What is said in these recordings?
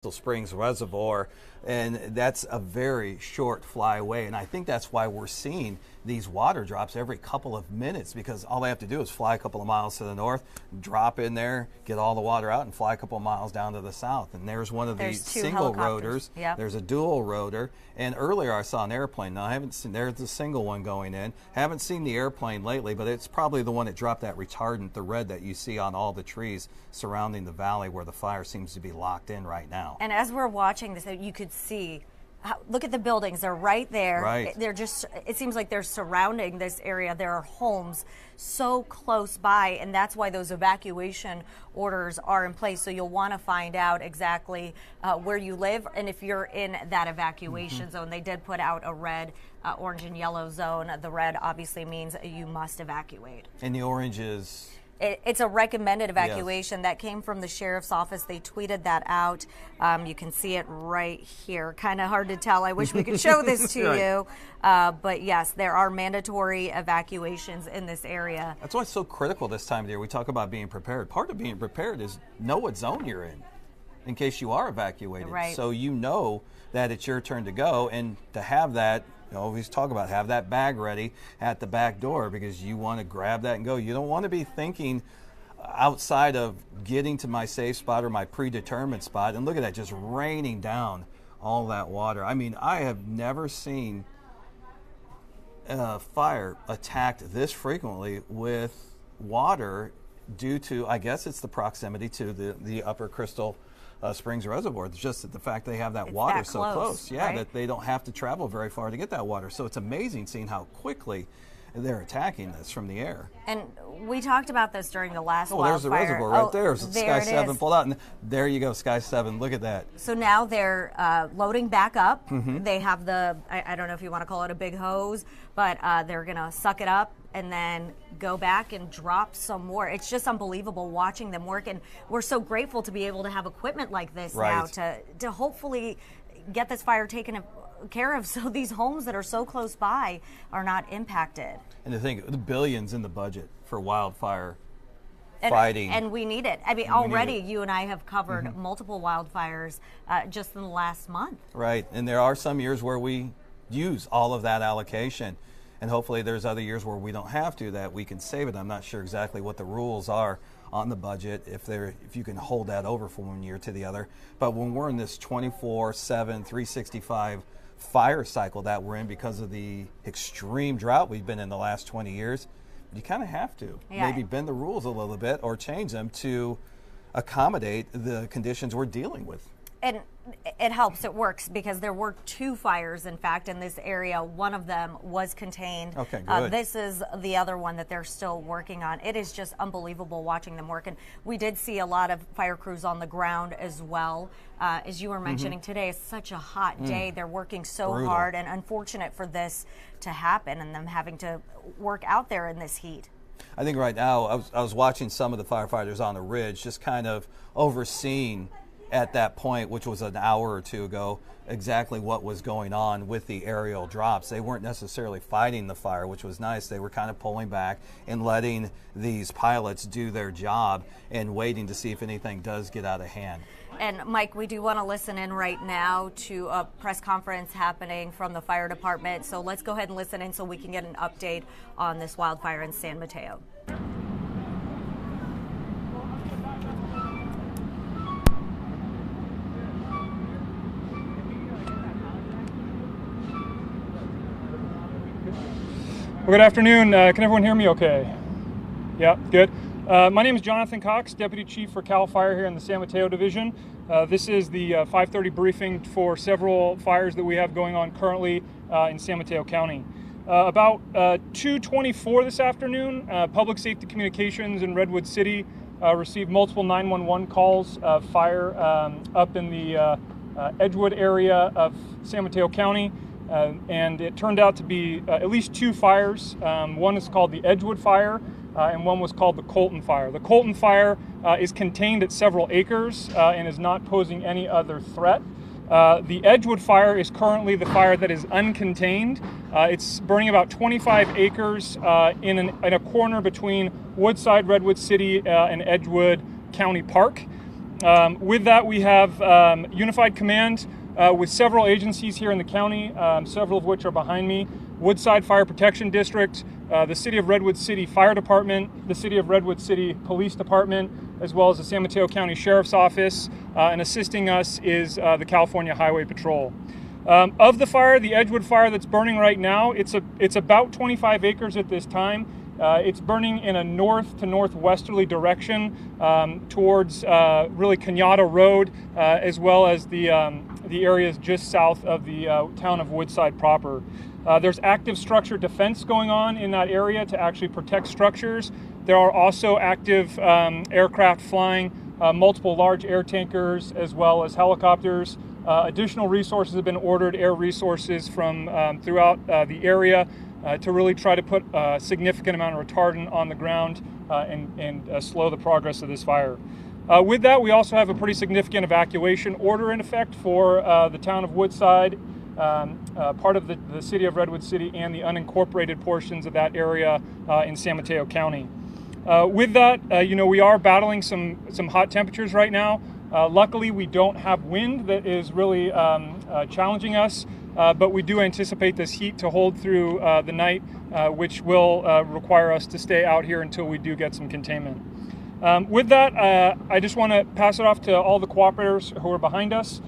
Springs Reservoir, and that's a very short fly away, and I think that's why we're seeing these water drops every couple of minutes, because all they have to do is fly a couple of miles to the north, drop in there, get all the water out, and fly a couple of miles down to the south. And there's one of these single rotors. Yep. There's a dual rotor, and earlier I saw an airplane. Now I haven't seen, there's the single one going in. Haven't seen the airplane lately, but it's probably the one that dropped that retardant, the red that you see on all the trees surrounding the valley where the fire seems to be locked in right now. And as we're watching this, you could see, look at the buildings. They're right there. Right. They're just, it seems like they're surrounding this area. There are homes so close by, and that's why those evacuation orders are in place. So you'll want to find out exactly where you live and if you're in that evacuation zone. They did put out a red, orange, and yellow zone. The red obviously means you must evacuate. And the orange is? It's a recommended evacuation. Yes. That came from the sheriff's office. They tweeted that out. You can see it right here. Kind of hard to tell. I wish we could show this to you. But yes, there are mandatory evacuations in this area. That's why it's so critical this time of year. We talk about being prepared. Part of being prepared is know what zone you're in case you are evacuated. Right. So you know that it's your turn to go, and to have that, you know, always talk about have that bag ready at the back door, because you want to grab that and go. You don't want to be thinking outside of getting to my safe spot or my predetermined spot. And look at that, just raining down all that water. I mean, I have never seen a fire attacked this frequently with water due to, I guess it's the proximity to the upper Crystal Springs Reservoir. It's just the fact they have that water so close, right? That they don't have to travel very far to get that water. So it's amazing seeing how quickly they're attacking this from the air. And we talked about this during the last wildfire. There's the reservoir right there. So there Sky 7 pulled out, and there you go, Sky 7. Look at that. So now they're loading back up. They have the, I don't know if you want to call it a big hose, but they're going to suck it up and then go back and drop some more. It's just unbelievable watching them work, and we're so grateful to be able to have equipment like this now to hopefully get this fire taken care of, so these homes that are so close by are not impacted. And to think, the billions in the budget for wildfire fighting. And we need it. I mean, already you and I have covered multiple wildfires just in the last month. Right, and there are some years where we use all of that allocation, and hopefully there's other years where we don't have to, that we can save it. I'm not sure exactly what the rules are on the budget, if you can hold that over from one year to the other. But when we're in this 24/7, 365 fire cycle that we're in because of the extreme drought we've been in the last 20 years, you kind of have to maybe bend the rules a little bit or change them to accommodate the conditions we're dealing with. And it helps, it works, because there were 2 fires, in fact, in this area. One of them was contained. Okay, good. This is the other one that they're still working on. It is just unbelievable watching them work. And we did see a lot of fire crews on the ground as well. As you were mentioning, today is such a hot day. They're working so hard, and unfortunate for this to happen and them having to work out there in this heat. I think right now, I was watching some of the firefighters on the ridge, just kind of overseeing at that point, which was an hour or two ago, exactly what was going on with the aerial drops. They weren't necessarily fighting the fire, which was nice. They were kind of pulling back and letting these pilots do their job and waiting to see if anything does get out of hand. And Mike, we do want to listen in right now to a press conference happening from the fire department. So let's go ahead and listen in so we can get an update on this wildfire in San Mateo. Well, good afternoon. Can everyone hear me okay? Yeah, good. My name is Jonathan Cox, Deputy Chief for CAL FIRE here in the San Mateo Division. This is the 5:30 briefing for several fires that we have going on currently in San Mateo County. About 2:24 this afternoon, Public Safety Communications in Redwood City received multiple 911 calls of fire up in the Edgewood area of San Mateo County. And it turned out to be at least 2 fires. One is called the Edgewood fire, and one was called the Colton fire. The Colton fire is contained at several acres and is not posing any other threat. The Edgewood fire is currently the fire that is uncontained. It's burning about 25 acres in a corner between Woodside, Redwood City, and Edgewood County Park. With that, we have unified command with several agencies here in the county, several of which are behind me. Woodside Fire Protection District, the City of Redwood City Fire Department, the City of Redwood City Police Department, as well as the San Mateo County Sheriff's Office, and assisting us is the California Highway Patrol. Of the fire, the Edgewood fire that's burning right now, it's about 25 acres at this time. It's burning in a north to northwesterly direction towards really Cañada Road, as well as the areas just south of the town of Woodside proper. There's active structure defense going on in that area to actually protect structures. There are also active aircraft flying, multiple large air tankers, as well as helicopters. Additional resources have been ordered, air resources from throughout the area, to really try to put a significant amount of retardant on the ground and slow the progress of this fire. With that, we also have a pretty significant evacuation order in effect for the town of Woodside, part of the city of Redwood City, and the unincorporated portions of that area in San Mateo County. With that, we are battling some hot temperatures right now. Luckily, we don't have wind that is really challenging us. But we do anticipate this heat to hold through the night, which will require us to stay out here until we do get some containment. With that, I just want to pass it off to all the cooperators who are behind us.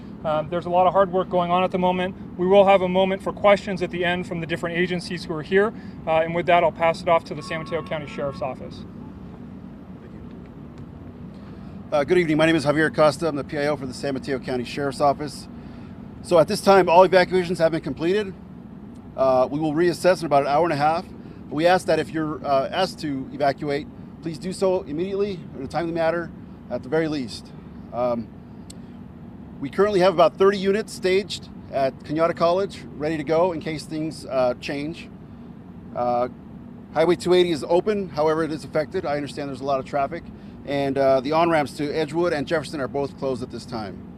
There's a lot of hard work going on at the moment. We will have a moment for questions at the end from the different agencies who are here. And with that, I'll pass it off to the San Mateo County Sheriff's Office. Good evening. My name is Javier Acosta. I'm the PIO for the San Mateo County Sheriff's Office. So at this time, all evacuations have been completed. We will reassess in about an hour and a half. We ask that if you're asked to evacuate, please do so immediately, in a timely manner, at the very least. We currently have about 30 units staged at Cañada College, ready to go in case things change. Highway 280 is open, however it is affected. I understand there's a lot of traffic. And the on-ramps to Edgewood and Jefferson are both closed at this time.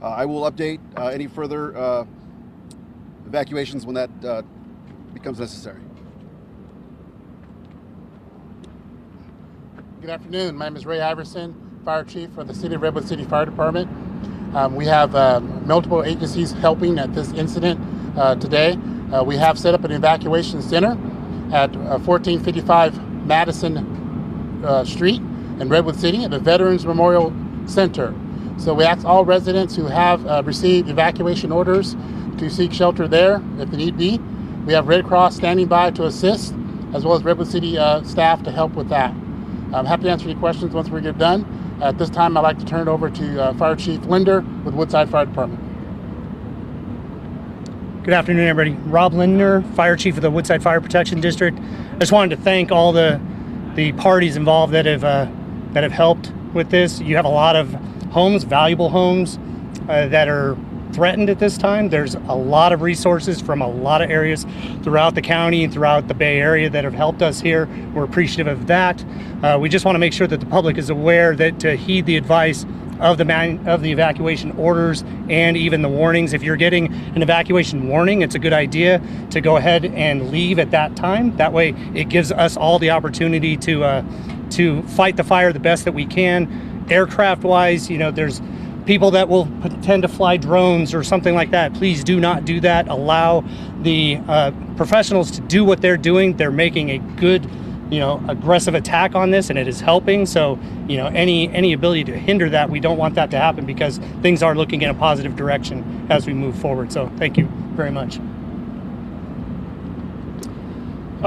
I will update any further evacuations when that becomes necessary. Good afternoon. My name is Ray Iverson, Fire Chief for the City of Redwood City Fire Department. We have multiple agencies helping at this incident today. We have set up an evacuation center at 1455 Madison Street in Redwood City at the Veterans Memorial Center. So we ask all residents who have received evacuation orders to seek shelter there if need be. We have Red Cross standing by to assist, as well as Redwood City staff to help with that. I'm happy to answer any questions once we get done. At this time, I'd like to turn it over to Fire Chief Linder with Woodside Fire Department. Good afternoon, everybody. Rob Lindner, Fire Chief of the Woodside Fire Protection District. I just wanted to thank all the parties involved that have helped with this. You have a lot of homes, valuable homes that are threatened at this time. There's a lot of resources from a lot of areas throughout the county and throughout the Bay Area that have helped us here. We're appreciative of that. We just want to make sure that the public is aware that to heed the advice of the evacuation orders and even the warnings. If you're getting an evacuation warning, it's a good idea to go ahead and leave at that time. That way it gives us all the opportunity to fight the fire the best that we can. Aircraft wise, there's people that will tend to fly drones or something like that. Please do not do that. Allow the professionals to do what they're doing. They're making a good, aggressive attack on this, and it is helping. So, any ability to hinder that, we don't want that to happen, because things are looking in a positive direction as we move forward. So thank you very much.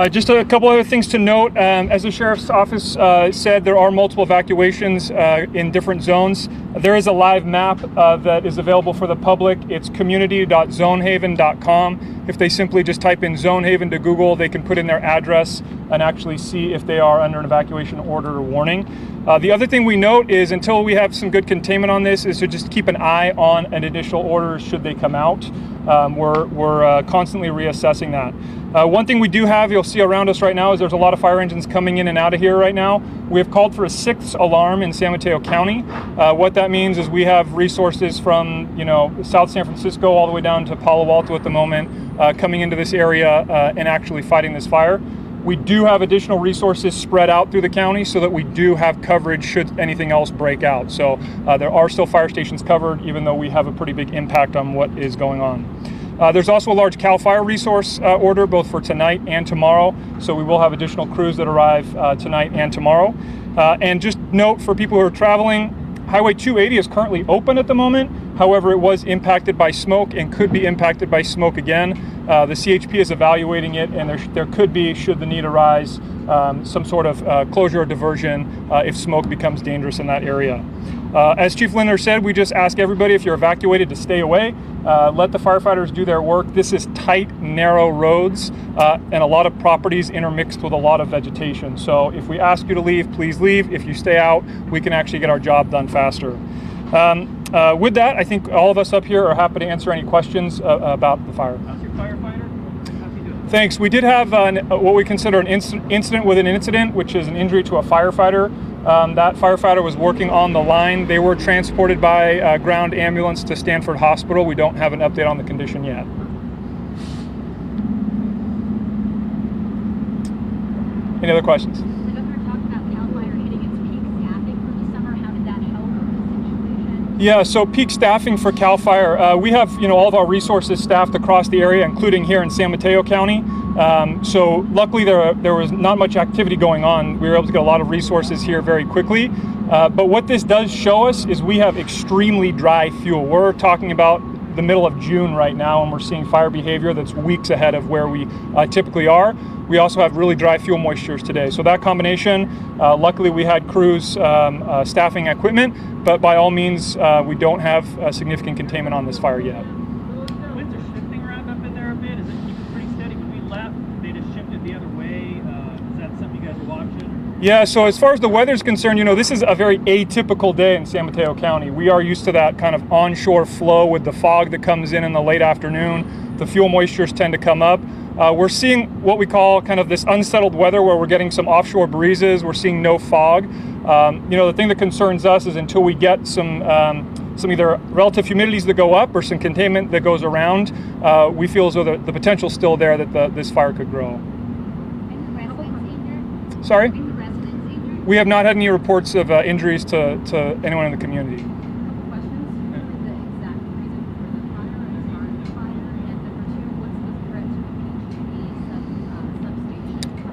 Just a couple other things to note. As the Sheriff's Office said, there are multiple evacuations in different zones. There is a live map that is available for the public. It's community.zonehaven.com. If they simply just type in Zonehaven to Google, they can put in their address and actually see if they are under an evacuation order or warning. The other thing we note is, until we have some good containment on this, is to just keep an eye on an additional order should they come out. We're constantly reassessing that. One thing we do have, you'll see around us right now, is there's a lot of fire engines coming in and out of here right now. We have called for a 6th alarm in San Mateo County. What that means is we have resources from South San Francisco all the way down to Palo Alto at the moment, coming into this area and actually fighting this fire. We do have additional resources spread out through the county so that we do have coverage should anything else break out. So there are still fire stations covered, even though we have a pretty big impact on what is going on. There's also a large CAL FIRE resource order both for tonight and tomorrow, so we will have additional crews that arrive tonight and tomorrow. And just note for people who are traveling, Highway 280 is currently open at the moment. However, it was impacted by smoke and could be impacted by smoke again. The CHP is evaluating it, and there could be, should the need arise, some sort of closure or diversion if smoke becomes dangerous in that area. As Chief Lindner said, we just ask everybody, if you're evacuated, to stay away. Let the firefighters do their work. This is tight, narrow roads and a lot of properties intermixed with a lot of vegetation. So if we ask you to leave, please leave. If you stay out, we can actually get our job done faster. With that, I think all of us up here are happy to answer any questions about the fire. How's your firefighter? How's he doing? Thanks. We did have what we consider an incident with an incident, which is an injury to a firefighter. That firefighter was working on the line. They were transported by ground ambulance to Stanford Hospital. We don't have an update on the condition yet. Any other questions? The governor talked about CAL FIRE hitting its peak staffing for the summer. How did that help with the situation? Yeah, so peak staffing for CAL FIRE. We have all of our resources staffed across the area, including here in San Mateo County. So luckily there was not much activity going on. We were able to get a lot of resources here very quickly. But what this does show us is we have extremely dry fuel. We're talking about the middle of June right now, and we're seeing fire behavior that's weeks ahead of where we typically are. We also have really dry fuel moistures today. So that combination, luckily we had crews staffing equipment, but by all means, we don't have significant containment on this fire yet. Winds are shifting around up in there a bit. Is it keeping pretty steady? When we left, they just shifted the other way. Is that something you guys are watching? Yeah, so as far as the weather is concerned, this is a very atypical day in San Mateo County. We are used to that kind of onshore flow with the fog that comes in the late afternoon. The fuel moistures tend to come up. We're seeing what we call kind of this unsettled weather where we're getting some offshore breezes. We're seeing no fog. The thing that concerns us is until we get some either relative humidities that go up or some containment that goes around, we feel as though the potential is still there that this fire could grow. Any residents injured? Sorry? Any residents injured? We have not had any reports of injuries to anyone in the community. Couple questions. What is the exact reason for the fire and starting the fire? And number two, what's the threat to PG&E substation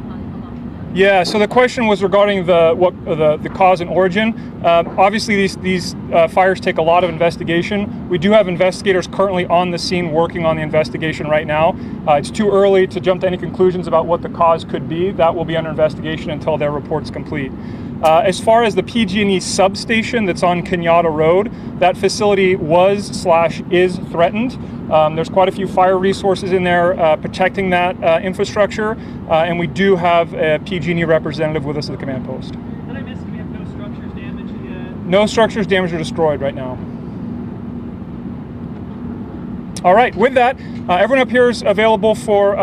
along the Yeah, so the question was regarding the cause and origin. Obviously, these fires take a lot of investigation. We do have investigators currently on the scene working on the investigation right now. It's too early to jump to any conclusions about what the cause could be. That will be under investigation until their report's complete. As far as the PG&E substation that's on Kenyatta Road, that facility is threatened. There's quite a few fire resources in there protecting that infrastructure, and we do have a PG&E representative with us at the command post. Did I miss? Do we have no structures damaged yet? No structures damaged or destroyed right now. All right, with that, everyone up here is available for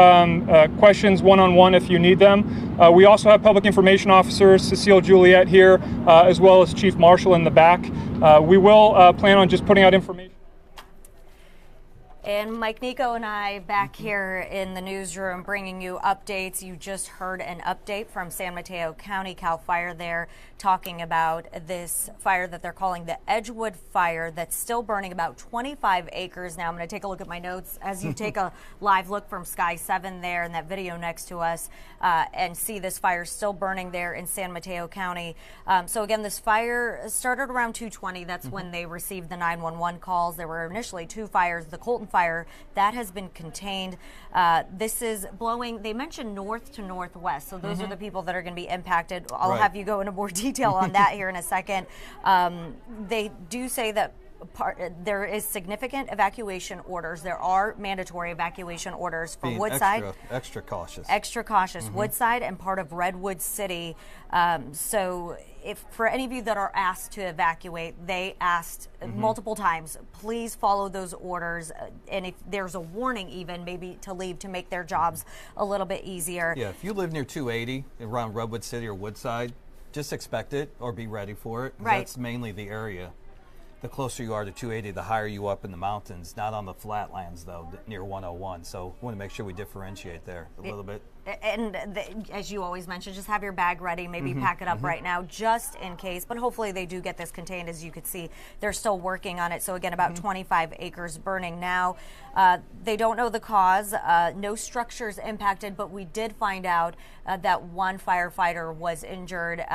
questions one-on-one if you need them. We also have public information officers, Cecile Juliet here, as well as Chief Marshall in the back. We will plan on just putting out information. And Mike Nico and I back here in the newsroom bringing you updates. You just heard an update from San Mateo County CAL FIRE there talking about this fire that they're calling the Edgewood fire that's still burning about 25 acres. Now I'm going to take a look at my notes as you take a live look from Sky 7 there in that video next to us and see this fire still burning there in San Mateo County. So again, this fire started around 2:20. That's when they received the 911 calls. There were initially two fires. The Colton fire that has been contained. This is blowing, they mentioned north to northwest. So those are the people that are going to be impacted. I'll have you go into more detail on that here in a second. They do say that there is significant evacuation orders. There are mandatory evacuation orders for Being Woodside. Extra cautious. Extra cautious. Woodside and part of Redwood City. So if for any of you that are asked to evacuate, they asked multiple times, please follow those orders. And if there's a warning even, maybe to leave to make their jobs a little bit easier. Yeah, if you live near 280 around Redwood City or Woodside, just expect it or be ready for it. Right. That's mainly the area. The closer you are to 280, the higher you up in the mountains, not on the flatlands, though, near 101. So we want to make sure we differentiate there a little bit. And as you always mention, just have your bag ready, maybe pack it up right now just in case. But hopefully they do get this contained. As you could see, they're still working on it. So again, about 25 acres burning now. They don't know the cause. No structures impacted, but we did find out that one firefighter was injured,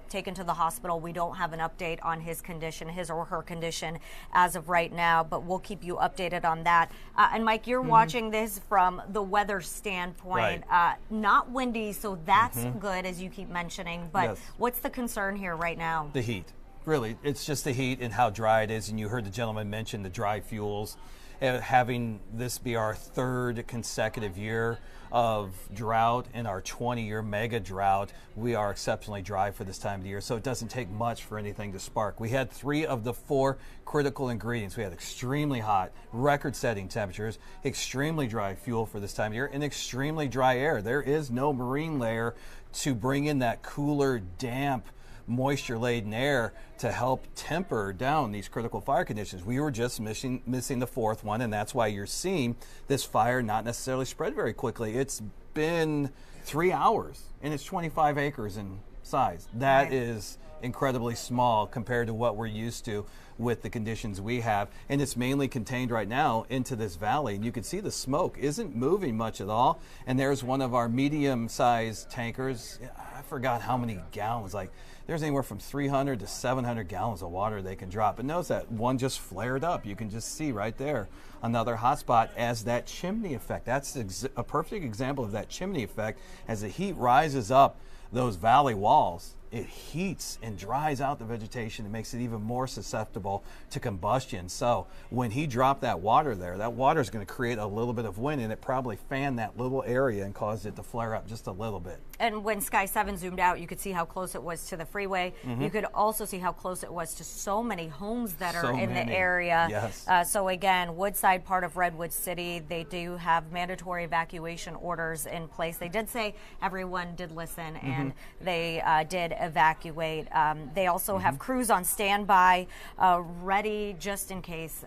taken to the hospital. We don't have an update on his condition, his or her condition as of right now, but we'll keep you updated on that. And Mike, you're watching this from the weather standpoint. Right. Not windy, so that's good, as you keep mentioning. But Yes. what's the concern here right now? The heat. Really, it's just the heat and how dry it is. And you heard the gentleman mention the dry fuels. Having this be our third consecutive year of drought and our 20-year mega drought, we are exceptionally dry for this time of the year. So it doesn't take much for anything to spark. We had 3 of the 4 critical ingredients. We had extremely hot, record-setting temperatures, extremely dry fuel for this time of year, and extremely dry air. There is no marine layer to bring in that cooler, damp, moisture-laden air to help temper down these critical fire conditions. We were just missing the 4th one, and that's why you're seeing this fire not necessarily spread very quickly. It's been 3 hours, and it's 25 acres in size. That is incredibly small compared to what we're used to with the conditions we have, and it's mainly contained right now into this valley. And you can see the smoke isn't moving much at all. And there's one of our medium-sized tankers. I forgot how many gallons, like there's anywhere from 300 to 700 gallons of water they can drop. But notice that one just flared up. You can just see right there another hot spot as that chimney effect. That's a perfect example of that chimney effect. As the heat rises up those valley walls, it heats and dries out the vegetation and makes it even more susceptible to combustion. So when he dropped that water there, that water is going to create a little bit of wind, and it probably fanned that little area and caused it to flare up just a little bit. And when Sky 7 zoomed out, you could see how close it was to the freeway. You could also see how close it was to so many homes that are in the area. Yes. So again, Woodside, part of Redwood City, they do have mandatory evacuation orders in place. They did say everyone did listen, and they did evacuate. They also have crews on standby, ready just in case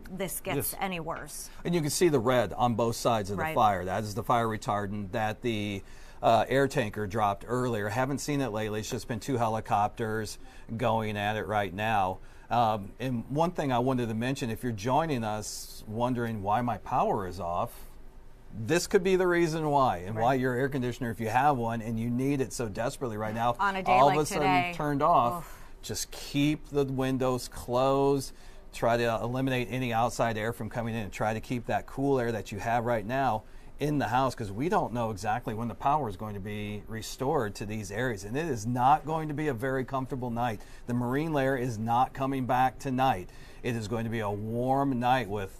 this gets any worse. And you can see the red on both sides of the fire. That is the fire retardant that the air tanker dropped earlier. Haven't seen it lately. It's just been 2 helicopters going at it right now. And one thing I wanted to mention, if you're joining us wondering why my power is off, this could be the reason why, and why your air conditioner, if you have one and you need it so desperately right now, on a day all like of a sudden today, turned off. Just keep the windows closed. Try to eliminate any outside air from coming in, and try to keep that cool air that you have right now in the house, because we don't know exactly when the power is going to be restored to these areas, and it is not going to be a very comfortable night. The marine layer is not coming back tonight. It is going to be a warm night with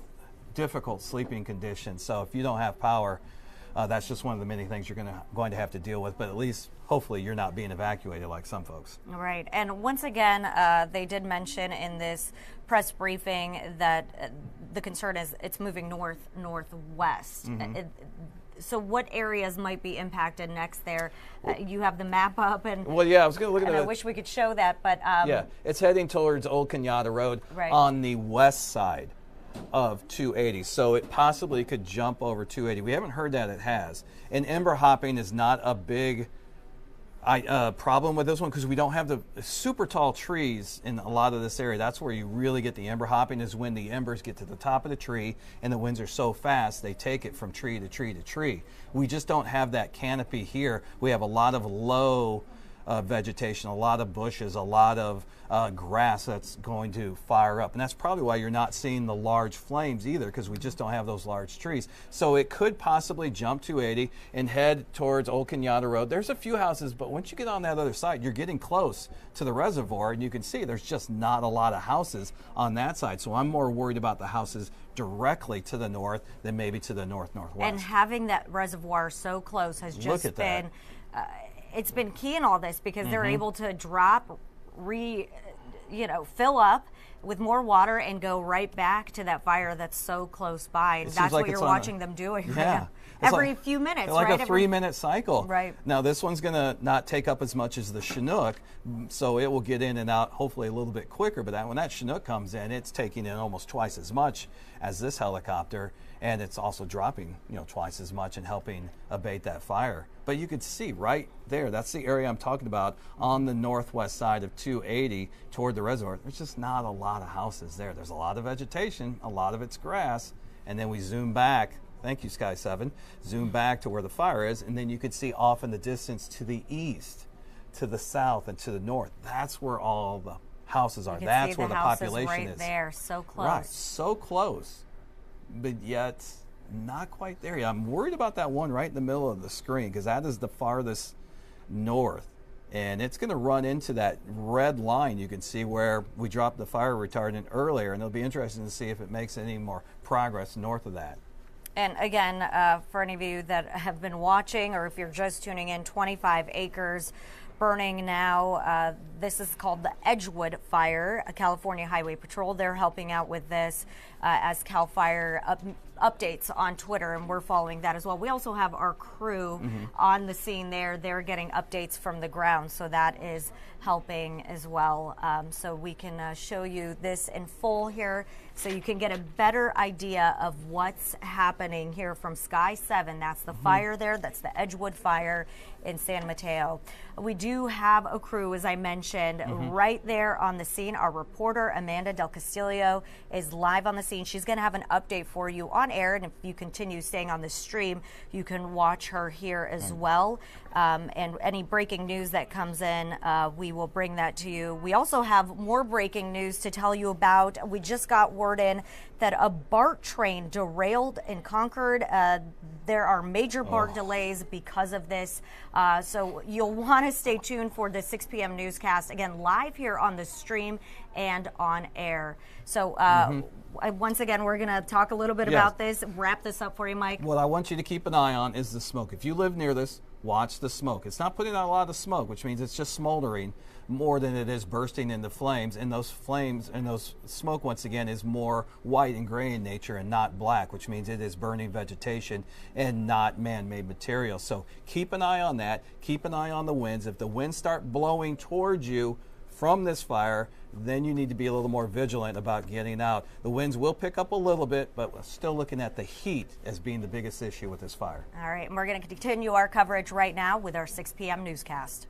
difficult sleeping conditions. So if you don't have power, that's just one of the many things you're going to have to deal with. But at least, hopefully, you're not being evacuated like some folks. Right. And once again, they did mention in this press briefing that the concern is it's moving northwest. So what areas might be impacted next there? You have the map up, and well, yeah, I was going to look at it. I wish we could show that, but yeah, it's heading towards Old Kenyatta Road on the west side of 280, so it possibly could jump over 280. We haven't heard that it has. And ember hopping is not a big problem with this one, because we don't have the super tall trees in a lot of this area. That's where you really get the ember hopping, is when the embers get to the top of the tree and the winds are so fast they take it from tree to tree to tree. We just don't have that canopy here. We have a lot of low vegetation, a lot of bushes, a lot of grass that's going to fire up. And that's probably why you're not seeing the large flames either, because we just don't have those large trees. So it could possibly jump 280 and head towards Old Kenyatta Road. There's a few houses, but once you get on that other side, you're getting close to the reservoir, and you can see there's just not a lot of houses on that side. So I'm more worried about the houses directly to the north than maybe to the northwest. And having that reservoir so close has just been it's been key in all this, because they're able to drop, fill up with more water and go right back to that fire that's so close by. And that's what you're watching them doing right now. Every few minutes, like right? a 3-minute cycle. Right. Now this one's going to not take up as much as the Chinook, so it will get in and out hopefully a little bit quicker. But when that Chinook comes in, it's taking in almost twice as much as this helicopter, and it's also dropping, you know, twice as much and helping abate that fire. But you could see right there, that's the area I'm talking about on the northwest side of 280 toward the reservoir. There's just not a lot of houses there. There's a lot of vegetation, a lot of it's grass, and then we zoom back. Thank you, Sky 7. Zoom back to where the fire is, and then you could see off in the distance to the east, to the south, and to the north. That's where all the houses are. That's where the population right is. There, so close. Right, so close, but yet not quite there yet. I'm worried about that one right in the middle of the screen because that is the farthest north. And it's going to run into that red line you can see where we dropped the fire retardant earlier, and it'll be interesting to see if it makes any more progress north of that. And again, for any of you that have been watching, or if you're just tuning in, 25 acres burning now. This is called the Edgewood Fire, a California Highway Patrol. They're helping out with this as Cal Fire updates on Twitter, and we're following that as well. We also have our crew on the scene there. They're getting updates from the ground, so that is helping as well. So we can show you this in full here so you can get a better idea of what's happening here from Sky 7. That's the fire there. That's the Edgewood Fire in San Mateo. We do have a crew, as I mentioned, right there on the scene. Our reporter, Amanda Del Castillo, is live on the scene. She's going to have an update for you on air, and if you continue staying on the stream, you can watch her here as well. And any breaking news that comes in, we will bring that to you. We also have more breaking news to tell you about. We just got word in that a BART train derailed in Concord. There are major BART delays because of this. So you'll want to stay tuned for the 6 p.m. newscast, again, live here on the stream and on air. So once again, we're going to talk a little bit about this, wrap this up for you, Mike. What I want you to keep an eye on is the smoke. If you live near this, watch the smoke. It's not putting out a lot of smoke, which means it's just smoldering more than it is bursting into flames. And those flames and those smoke, once again, is more white and gray in nature and not black, which means it is burning vegetation and not man-made material. So keep an eye on that. Keep an eye on the winds. If the winds start blowing towards you from this fire, then you need to be a little more vigilant about getting out. The winds will pick up a little bit, but we're still looking at the heat as being the biggest issue with this fire. All right, and we're going to continue our coverage right now with our 6 p.m. newscast.